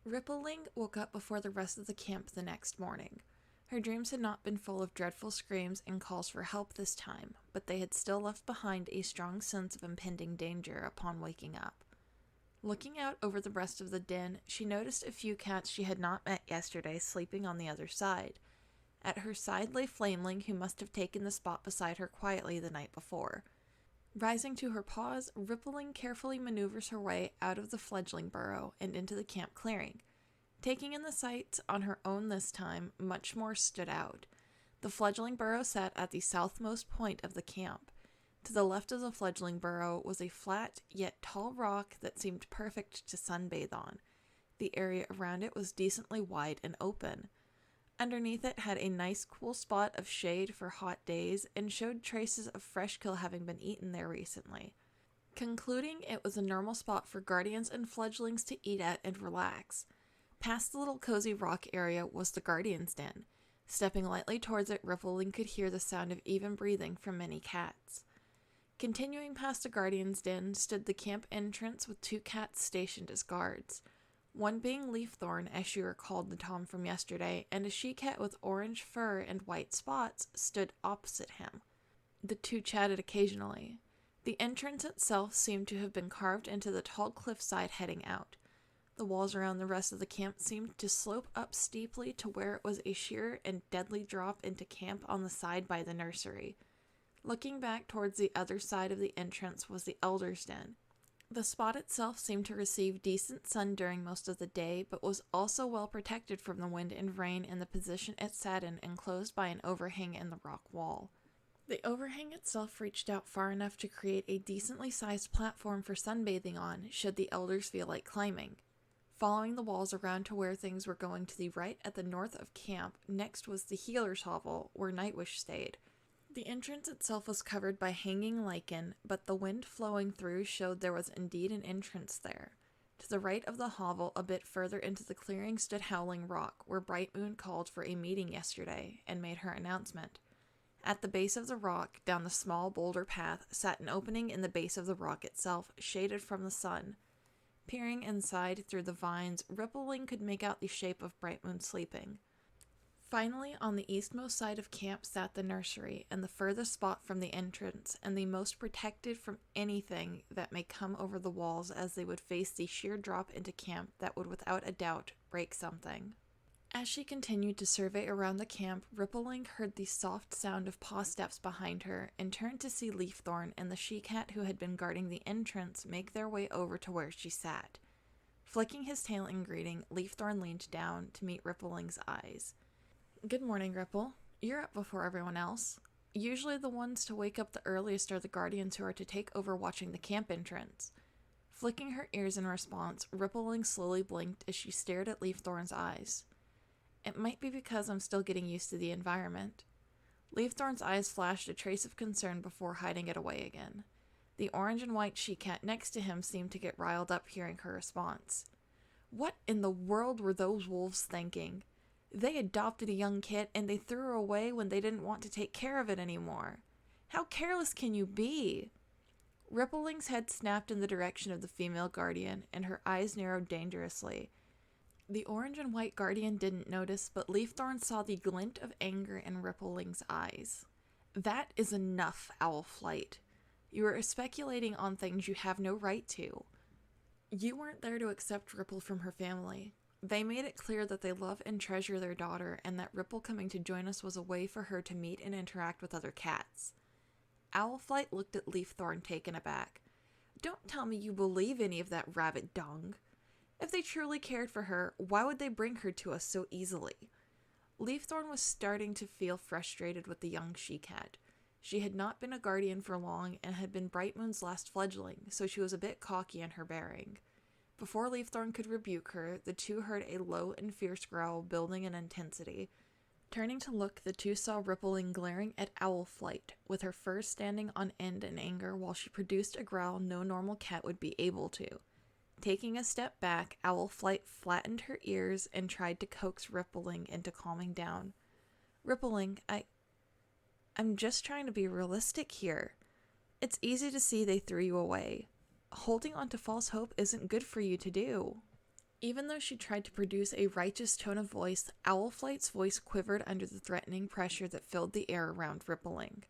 Rippling woke up before the rest of the camp the next morning. Her dreams had not been full of dreadful screams and calls for help this time, but they had still left behind a strong sense of impending danger upon waking up. Looking out over the rest of the den, she noticed a few cats she had not met yesterday sleeping on the other side. At her side lay Flameling, who must have taken the spot beside her quietly the night before. Rising to her paws, Rippling carefully maneuvers her way out of the fledgling burrow and into the camp clearing. Taking in the sights on her own this time, much more stood out. The fledgling burrow sat at the southmost point of the camp. To the left of the fledgling burrow was a flat yet tall rock that seemed perfect to sunbathe on. The area around it was decently wide and open. Underneath it had a nice cool spot of shade for hot days and showed traces of fresh kill having been eaten there recently. Concluding it was a normal spot for guardians and fledglings to eat at and relax. Past the little cozy rock area was the guardian's den. Stepping lightly towards it, Rippling could hear the sound of even breathing from many cats. Continuing past the guardian's den stood the camp entrance with two cats stationed as guards. One being Leafthorn, as she recalled the Tom from yesterday, and a she-cat with orange fur and white spots stood opposite him. The two chatted occasionally. The entrance itself seemed to have been carved into the tall cliffside heading out. The walls around the rest of the camp seemed to slope up steeply to where it was a sheer and deadly drop into camp on the side by the nursery. Looking back towards the other side of the entrance was the Elder's Den. The spot itself seemed to receive decent sun during most of the day, but was also well protected from the wind and rain in the position it sat in, enclosed by an overhang in the rock wall. The overhang itself reached out far enough to create a decently sized platform for sunbathing on, should the elders feel like climbing. Following the walls around to where things were going to the right at the north of camp, next was the healer's hovel, where Nightwish stayed. The entrance itself was covered by hanging lichen, but the wind flowing through showed there was indeed an entrance there. To the right of the hovel, a bit further into the clearing, stood Howling Rock, where Bright Moon called for a meeting yesterday and made her announcement. At the base of the rock, down the small boulder path, sat an opening in the base of the rock itself, shaded from the sun. Peering inside through the vines, Rippling could make out the shape of Bright Moon sleeping. Finally, on the eastmost side of camp sat the nursery, and the furthest spot from the entrance, and the most protected from anything that may come over the walls, as they would face the sheer drop into camp that would without a doubt break something. As she continued to survey around the camp, Rippling heard the soft sound of paw steps behind her, and turned to see Leafthorn and the she-cat who had been guarding the entrance make their way over to where she sat. Flicking his tail in greeting, Leafthorn leaned down to meet Rippling's eyes. "Good morning, Ripple. You're up before everyone else. Usually the ones to wake up the earliest are the guardians who are to take over watching the camp entrance." Flicking her ears in response, Rippling slowly blinked as she stared at Leafthorn's eyes. "It might be because I'm still getting used to the environment." Leafthorn's eyes flashed a trace of concern before hiding it away again. The orange and white she-cat next to him seemed to get riled up hearing her response. What in the world were those wolves thinking? They adopted a young kit and they threw her away when they didn't want to take care of it anymore. How careless can you be? Rippling's head snapped in the direction of the female guardian, and her eyes narrowed dangerously. The orange and white guardian didn't notice, but Leafthorn saw the glint of anger in Rippling's eyes. "That is enough, Owlflight. You are speculating on things you have no right to. You weren't there to accept Ripple from her family. They made it clear that they love and treasure their daughter, and that Ripple coming to join us was a way for her to meet and interact with other cats." Owlflight looked at Leafthorn taken aback. "Don't tell me you believe any of that rabbit dung. If they truly cared for her, why would they bring her to us so easily?" Leafthorn was starting to feel frustrated with the young she-cat. She had not been a guardian for long and had been Bright Moon's last fledgling, so she was a bit cocky in her bearing. Before Leafthorn could rebuke her, the two heard a low and fierce growl building in intensity. Turning to look, the two saw Rippling glaring at Owlflight, with her fur standing on end in anger while she produced a growl no normal cat would be able to. Taking a step back, Owlflight flattened her ears and tried to coax Rippling into calming down. "Rippling, I'm just trying to be realistic here. It's easy to see they threw you away. Holding on to false hope isn't good for you to do." Even though she tried to produce a righteous tone of voice, Owlflight's voice quivered under the threatening pressure that filled the air around Rippling.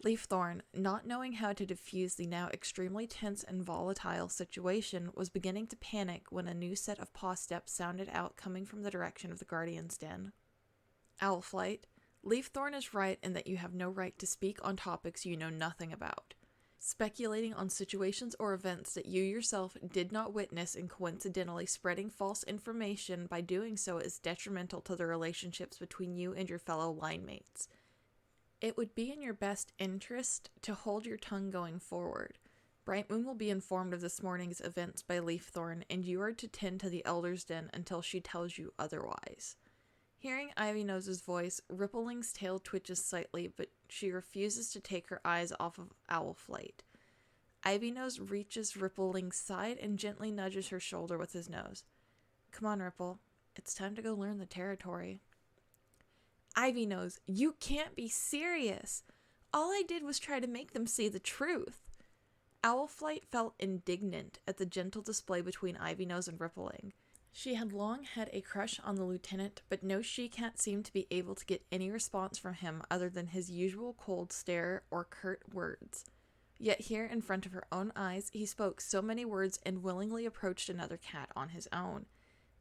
Leafthorn, not knowing how to diffuse the now extremely tense and volatile situation, was beginning to panic when a new set of paw steps sounded out coming from the direction of the Guardian's den. Owlflight, Leafthorn is right in that you have no right to speak on topics you know nothing about. Speculating on situations or events that you yourself did not witness and coincidentally spreading false information by doing so is detrimental to the relationships between you and your fellow line mates. It would be in your best interest to hold your tongue going forward. Brightmoon will be informed of this morning's events by Leafthorn, and you are to tend to the Elder's Den until she tells you otherwise. Hearing Ivynose's voice, Rippling's tail twitches slightly, but she refuses to take her eyes off of Owlflight. Ivynose reaches Rippling's side and gently nudges her shoulder with his nose. Come on, Ripple. It's time to go learn the territory. Ivynose, you can't be serious. All I did was try to make them see the truth. Owlflight felt indignant at the gentle display between Ivynose and Rippling. She had long had a crush on the lieutenant, but no she-cat seemed to be able to get any response from him other than his usual cold stare or curt words. Yet here in front of her own eyes, he spoke so many words and willingly approached another cat on his own,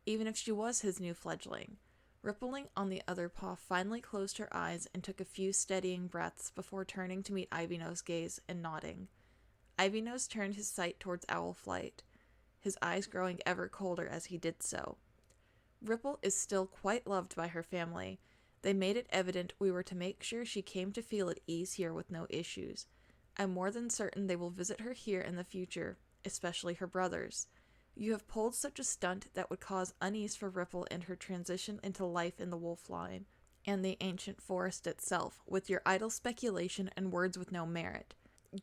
even if she was his new fledgling. Rippling on the other paw finally closed her eyes and took a few steadying breaths before turning to meet Ivynose's gaze and nodding. Ivynose turned his sight towards Owlflight, his eyes growing ever colder as he did so. Ripple is still quite loved by her family. They made it evident we were to make sure she came to feel at ease here with no issues. I'm more than certain they will visit her here in the future, especially her brothers. You have pulled such a stunt that would cause unease for Ripple in her transition into life in the wolf line, and the ancient forest itself, with your idle speculation and words with no merit.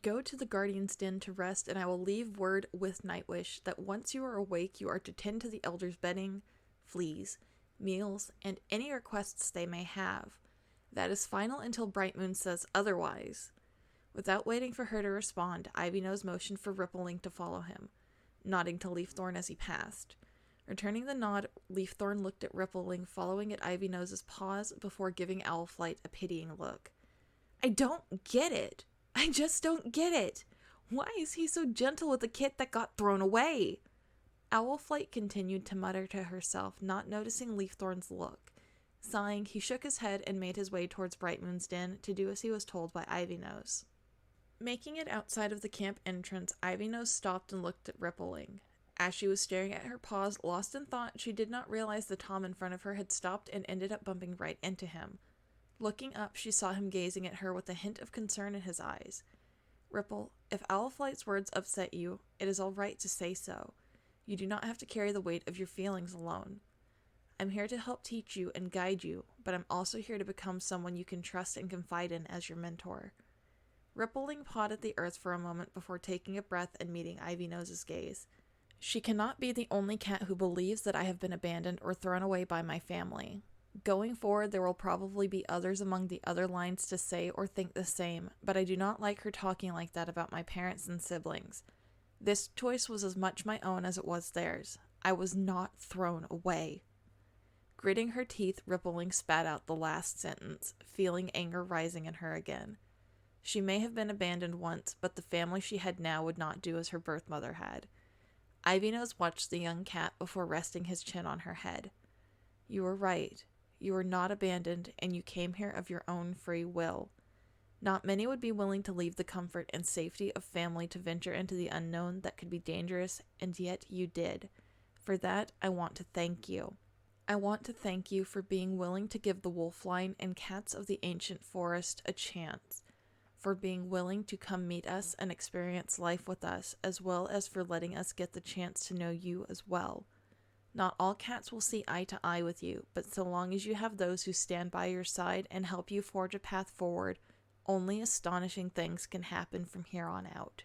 Go to the Guardian's Den to rest, and I will leave word with Nightwish that once you are awake, you are to tend to the Elder's bedding, fleas, meals, and any requests they may have. That is final until Brightmoon says otherwise. Without waiting for her to respond, Ivynose motioned for Rippling to follow him, nodding to Leafthorn as he passed. Returning the nod, Leafthorn looked at Rippling, following at Ivynose's pause before giving Owlflight a pitying look. I don't get it. I just don't get it. Why is he so gentle with the kit that got thrown away? Owlflight continued to mutter to herself, not noticing Leafthorn's look. Sighing, he shook his head and made his way towards Brightmoon's den to do as he was told by Ivynose. Making it outside of the camp entrance, Ivynose stopped and looked at Rippling. As she was staring at her paws, lost in thought, she did not realize the Tom in front of her had stopped and ended up bumping right into him. Looking up, she saw him gazing at her with a hint of concern in his eyes. Ripple, if Owlflight's words upset you, it is all right to say so. You do not have to carry the weight of your feelings alone. I'm here to help teach you and guide you, but I'm also here to become someone you can trust and confide in as your mentor. Rippling pawed at the earth for a moment before taking a breath and meeting Ivynose's gaze. She cannot be the only cat who believes that I have been abandoned or thrown away by my family. Going forward, there will probably be others among the other lines to say or think the same, but I do not like her talking like that about my parents and siblings. This choice was as much my own as it was theirs. I was not thrown away. Gritting her teeth, Rippling spat out the last sentence, feeling anger rising in her again. She may have been abandoned once, but the family she had now would not do as her birth mother had. Ivynose watched the young cat before resting his chin on her head. You were right. You were not abandoned, and you came here of your own free will. Not many would be willing to leave the comfort and safety of family to venture into the unknown that could be dangerous, and yet you did. For that, I want to thank you. I want to thank you for being willing to give the wolf line and cats of the ancient forest a chance, for being willing to come meet us and experience life with us, as well as for letting us get the chance to know you as well. Not all cats will see eye to eye with you, but so long as you have those who stand by your side and help you forge a path forward, only astonishing things can happen from here on out.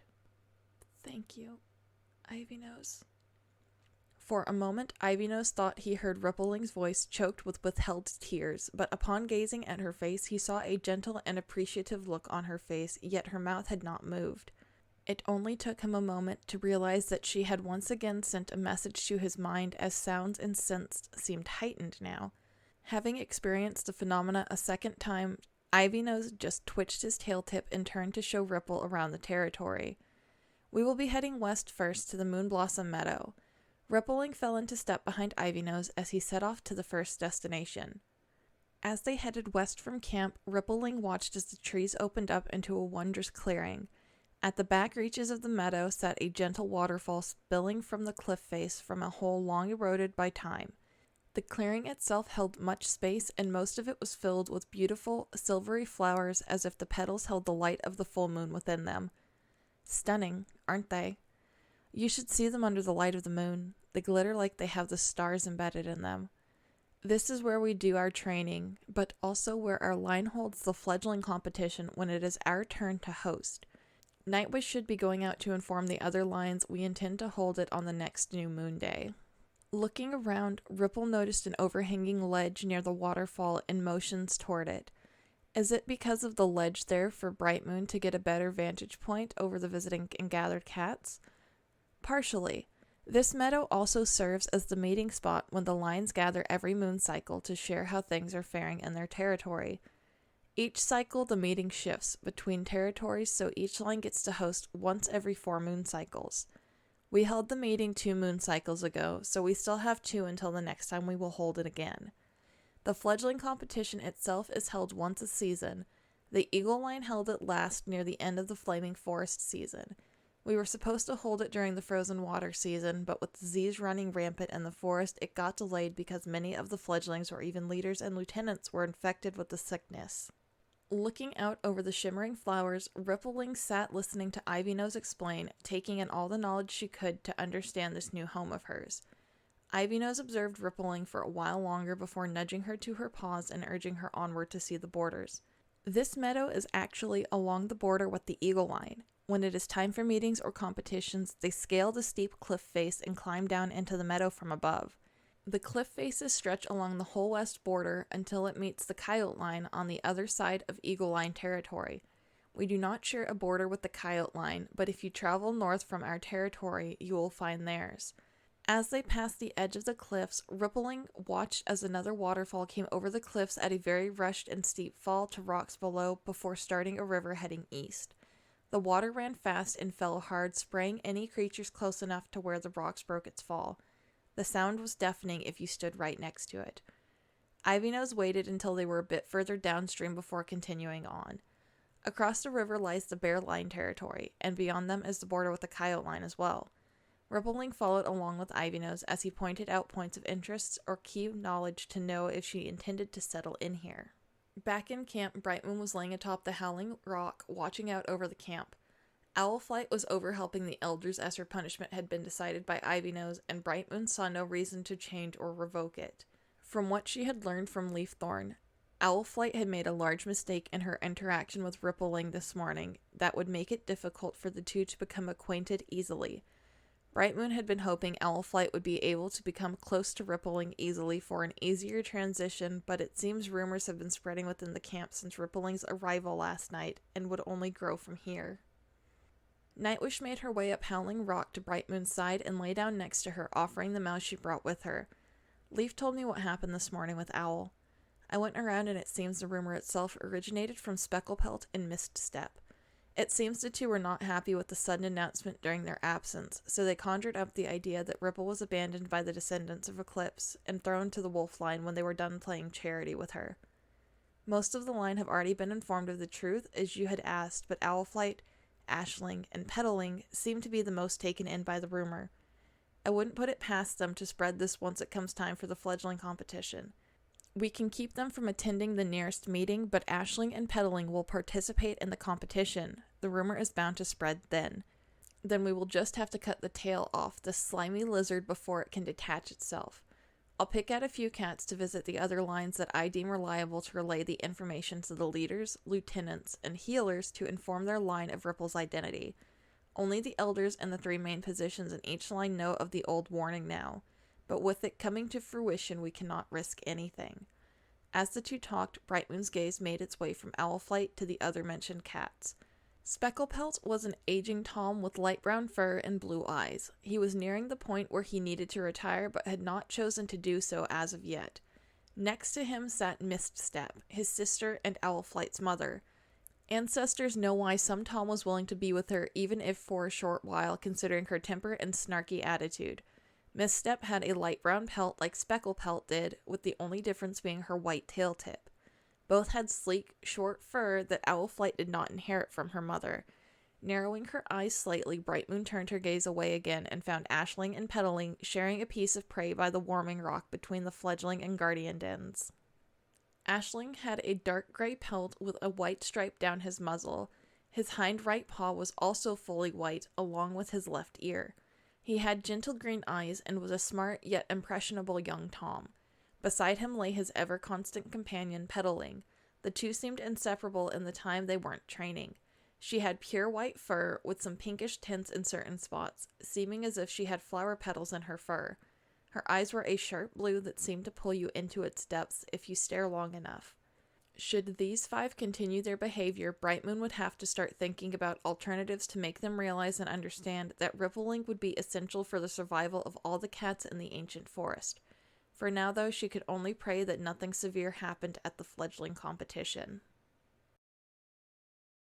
Thank you, Ivynose. For a moment, Ivynose thought he heard Rippling's voice choked with withheld tears, but upon gazing at her face, he saw a gentle and appreciative look on her face, yet her mouth had not moved. It only took him a moment to realize that she had once again sent a message to his mind as sounds and scents seemed heightened now. Having experienced the phenomena a second time, Ivy-Nose just twitched his tail tip and turned to show Ripple around the territory. We will be heading west first to the Moonblossom Meadow. Rippling fell into step behind Ivy-Nose as he set off to the first destination. As they headed west from camp, Rippling watched as the trees opened up into a wondrous clearing. At the back reaches of the meadow sat a gentle waterfall spilling from the cliff face from a hole long eroded by time. The clearing itself held much space, and most of it was filled with beautiful, silvery flowers as if the petals held the light of the full moon within them. Stunning, aren't they? You should see them under the light of the moon. They glitter like they have the stars embedded in them. This is where we do our training, but also where our line holds the fledgling competition when it is our turn to host. Nightwish should be going out to inform the other lines we intend to hold it on the next new moon day. Looking around, Ripple noticed an overhanging ledge near the waterfall and motions toward it. Is it because of the ledge there for Bright Moon to get a better vantage point over the visiting and gathered cats? Partially. This meadow also serves as the meeting spot when the lines gather every moon cycle to share how things are faring in their territory. Each cycle the meeting shifts between territories, so each line gets to host once every 4 moon cycles. We held the meeting 2 moon cycles ago, so we still have 2 until the next time we will hold it again. The fledgling competition itself is held once a season. The Eagle Line held it last near the end of the Flaming Forest season. We were supposed to hold it during the Frozen Water season, but with disease running rampant in the forest, it got delayed because many of the fledglings or even leaders and lieutenants were infected with the sickness. Looking out over the shimmering flowers, Rippling sat listening to Ivy-Nose explain, taking in all the knowledge she could to understand this new home of hers. Ivy-Nose observed Rippling for a while longer before nudging her to her paws and urging her onward to see the borders. This meadow is actually along the border with the Eagle Line. When it is time for meetings or competitions, they scale the steep cliff face and climb down into the meadow from above. The cliff faces stretch along the whole west border until it meets the Coyote Line on the other side of Eagle Line territory. We do not share a border with the Coyote Line, but if you travel north from our territory, you will find theirs. As they passed the edge of the cliffs, Rippling watched as another waterfall came over the cliffs at a very rushed and steep fall to rocks below before starting a river heading east. The water ran fast and fell hard, spraying any creatures close enough to where the rocks broke its fall. The sound was deafening if you stood right next to it. Ivy-Nose waited until they were a bit further downstream before continuing on. Across the river lies the Bear Line territory, and beyond them is the border with the Coyote Line as well. Rippling followed along with Ivy-Nose as he pointed out points of interest or key knowledge to know if she intended to settle in here. Back in camp, Bright Moon was laying atop the Howling Rock, watching out over the camp. Owlflight was over helping the elders as her punishment had been decided by Ivy-Nose, and Bright Moon saw no reason to change or revoke it. From what she had learned from Leafthorn, Owlflight had made a large mistake in her interaction with Rippling this morning that would make it difficult for the two to become acquainted easily. Bright Moon had been hoping Owlflight would be able to become close to Rippling easily for an easier transition, but it seems rumors have been spreading within the camp since Rippling's arrival last night, and would only grow from here. Nightwish made her way up Howling Rock to Bright Moon's side and lay down next to her, offering the mouse she brought with her. Leaf told me what happened this morning with Owl. I went around and it seems the rumor itself originated from Specklepelt and Miststep. It seems the two were not happy with the sudden announcement during their absence, so they conjured up the idea that Ripple was abandoned by the descendants of Eclipse and thrown to the Wolf Line when they were done playing charity with her. Most of the line have already been informed of the truth, as you had asked, but Owlflight, Ashling, and Peddling seem to be the most taken in by the rumor. I wouldn't put it past them to spread this once it comes time for the fledgling competition. We can keep them from attending the nearest meeting, but Ashling and Peddling will participate in the competition. The rumor is bound to spread then. Then we will just have to cut the tail off the slimy lizard before it can detach itself. I'll pick out a few cats to visit the other lines that I deem reliable to relay the information to the leaders, lieutenants, and healers to inform their line of Ripple's identity. Only the elders and the 3 main positions in each line know of the old warning now, but with it coming to fruition we cannot risk anything. As the two talked, Bright Moon's gaze made its way from Owlflight to the other mentioned cats. Specklepelt was an aging Tom with light brown fur and blue eyes. He was nearing the point where he needed to retire but had not chosen to do so as of yet. Next to him sat Miststep, his sister and Owlflight's mother. Ancestors know why some Tom was willing to be with her even if for a short while, considering her temper and snarky attitude. Miststep had a light brown pelt like Specklepelt did, with the only difference being her white tail tip. Both had sleek, short fur that Owlflight did not inherit from her mother. Narrowing her eyes slightly, Brightmoon turned her gaze away again and found Aisling and Petalling sharing a piece of prey by the warming rock between the fledgling and guardian dens. Aisling had a dark gray pelt with a white stripe down his muzzle. His hind right paw was also fully white, along with his left ear. He had gentle green eyes and was a smart yet impressionable young Tom. Beside him lay his ever-constant companion, Petalling. The two seemed inseparable in the time they weren't training. She had pure white fur with some pinkish tints in certain spots, seeming as if she had flower petals in her fur. Her eyes were a sharp blue that seemed to pull you into its depths if you stare long enough. Should these five continue their behavior, Brightmoon would have to start thinking about alternatives to make them realize and understand that Rippling would be essential for the survival of all the cats in the ancient forest. For now, though, she could only pray that nothing severe happened at the fledgling competition.